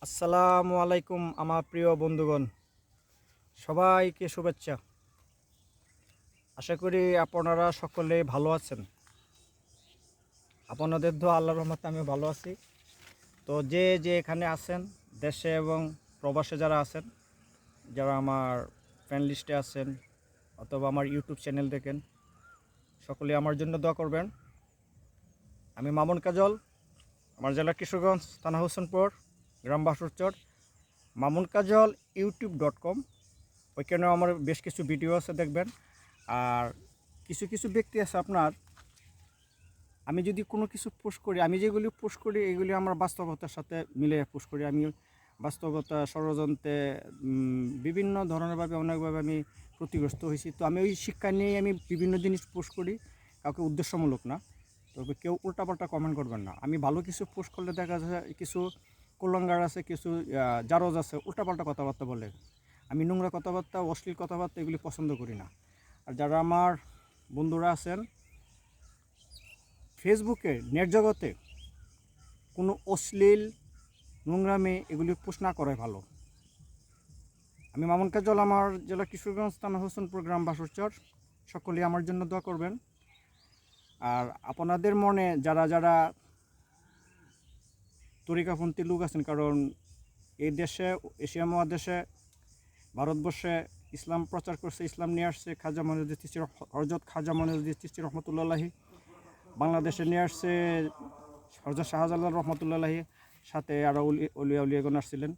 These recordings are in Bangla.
আসসালামু আলাইকুম আমার প্রিয় বন্ধুগণ, সবাইকে শুভেচ্ছা। আশা করি আপনারা সকলে ভালো আছেন। আপনাদের দোয়া আল্লাহর রহমতে আমিও ভালো আছি। তো যে এখানে আছেন, দেশে এবং প্রবাসে যারা আছেন, যারা আমার ফ্রেন্ড লিস্টে আছেন অথবা আমার ইউটিউব চ্যানেল দেখেন, সকলে আমার জন্য দোয়া করবেন। আমি মামুন কাজল, আমার জেলা কিশোরগঞ্জ, থানা হোসেনপুর, গ্রাম বাসুরচর। মামুন কাজল youtube.com, ওইখানেও আমার বেশ কিছু ভিডিও আছে, দেখবেন। আর কিছু কিছু ব্যক্তি আছে আপনার, আমি যদি কোনো কিছু পোস্ট করি, আমি যেগুলি পোস্ট করি এগুলি আমার বাস্তবতার সাথে মিলে পোস্ট করি। আমি বাস্তবতা ষড়যন্ত্রে বিভিন্ন ধরনেরভাবে অনেকভাবে আমি ক্ষতিগ্রস্ত হয়েছি। তো আমি ওই শিক্ষা নিয়ে আমি বিভিন্ন জিনিস পোস্ট করি, কাউকে উদ্দেশ্যমূলক না। তবে কেউ উল্টাপাল্টা কমেন্ট করবেন না। আমি ভালো কিছু পোস্ট করলে দেখা যায় কিছু কুলাঙ্গার আছে, কিছু জারজ আছে, উল্টাপাল্টা কথাবার্তা বলে। আমি নোংরা কথাবার্তা, অশ্লীল কথাবার্তা এগুলি পছন্দ করি না। আর যারা আমার বন্ধুরা আছেন ফেসবুকে, নেট জগতে কোনো অশ্লীল নোংরামে এগুলি পোস্ট না করাই ভালো। আমি মামুন কাজল, আমার জেলা কিশোরগঞ্জ, থানা হোসেনপুর, গ্রাম বাসুরচর। সকলেই আমার জন্য দোয়া করবেন। আর আপনাদের মনে যারা যারা তরিকাপন্থী লোক আছেন, কারণ এই দেশে, এশিয়া মহাদেশে, ভারতবর্ষে ইসলাম প্রচার করছে, ইসলাম নিয়ে আসছে খাজা মঈনুদ্দিন চিশতি, হযরত খাজা মঈনুদ্দিন চিশতি রহমতুল্লাহি। বাংলাদেশে নিয়ে আসছে হযরত শাহজালাল রহমতুল্লাহি, সাথে আরও অলিয়া উলিয়াগণ আসছিলেন।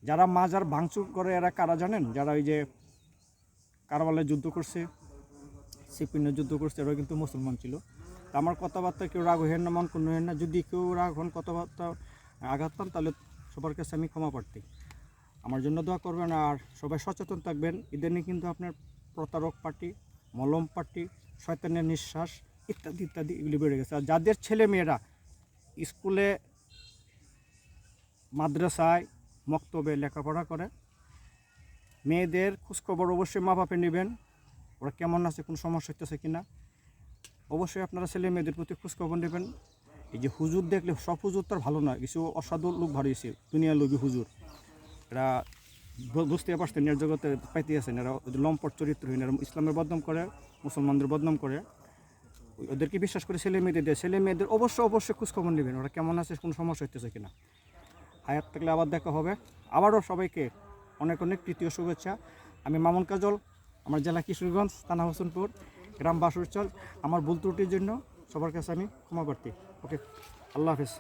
যারা মাজার ভাঙচুর করে এরা কারা জানেন? যারা ওই যে কারবালায় যুদ্ধ করছে, সিপিনে যুদ্ধ করছে, এরাও কিন্তু মুসলমান ছিল। তা আমার কথাবার্তা কেউ রাগ হইেন না, মন কোনো হইেন না। যদি কেউ রাগ হন, কথাবার্তা আঘাত পান, তাহলে সবার কাছে আমি ক্ষমা প্রার্থী। আমার জন্য দোয়া করবেন। আর সবাই সচেতন থাকবেন। ইদানিং কিন্তু আপনার প্রতারক পার্টি, মলম পার্টি, শয়তানের নিঃশ্বাস ইত্যাদি ইত্যাদি এগুলি বেড়ে গেছে। আর যাদের ছেলে মেয়েরা স্কুলে, মাদ্রাসায়, মক্তবে লেখাপড়া করে, মেয়েদের খোঁজখবর অবশ্যই মা বাপে নেবেন। ওরা কেমন আছে, কোনো সমস্যা হইতেছে কিনা, অবশ্যই আপনারা ছেলে মেয়েদের প্রতি খোঁজখবর নেবেন। এই যে হুজুর দেখলে, সব হুজুর তো আর ভালো নয়, কিছু অসাধু লোক ভালো হয়েছে, দুনিয়া লোভী হুজুর। এরা বুঝতে পারছেন, এর জগতে পাইতে আছেন, এরা লম্পট চরিত্রহীন, এরা ইসলামের বদনাম করে, মুসলমানদের বদনাম করে। ওদেরকে বিশ্বাস করে ছেলে মেয়েদের দেয়। ছেলে মেয়েদের অবশ্যই খোঁজখবর নেবেন, ওরা কেমন আছে, কোনো সমস্যা হইতেছে কিনা। হায়াত থাকলে আবার দেখা হবে। আবারও সবাইকে অনেক অনেক তৃতীয় শুভেচ্ছা। আমি মামুন কাজল, আমার জেলা কিশোরগঞ্জ, থানা হোসেনপুর, গ্রাম বাসুরচর। আমার ভুল ত্রুটির জন্য সবার কাছে আমি ক্ষমা প্রার্থী। ওকে, আল্লাহ হাফেজ।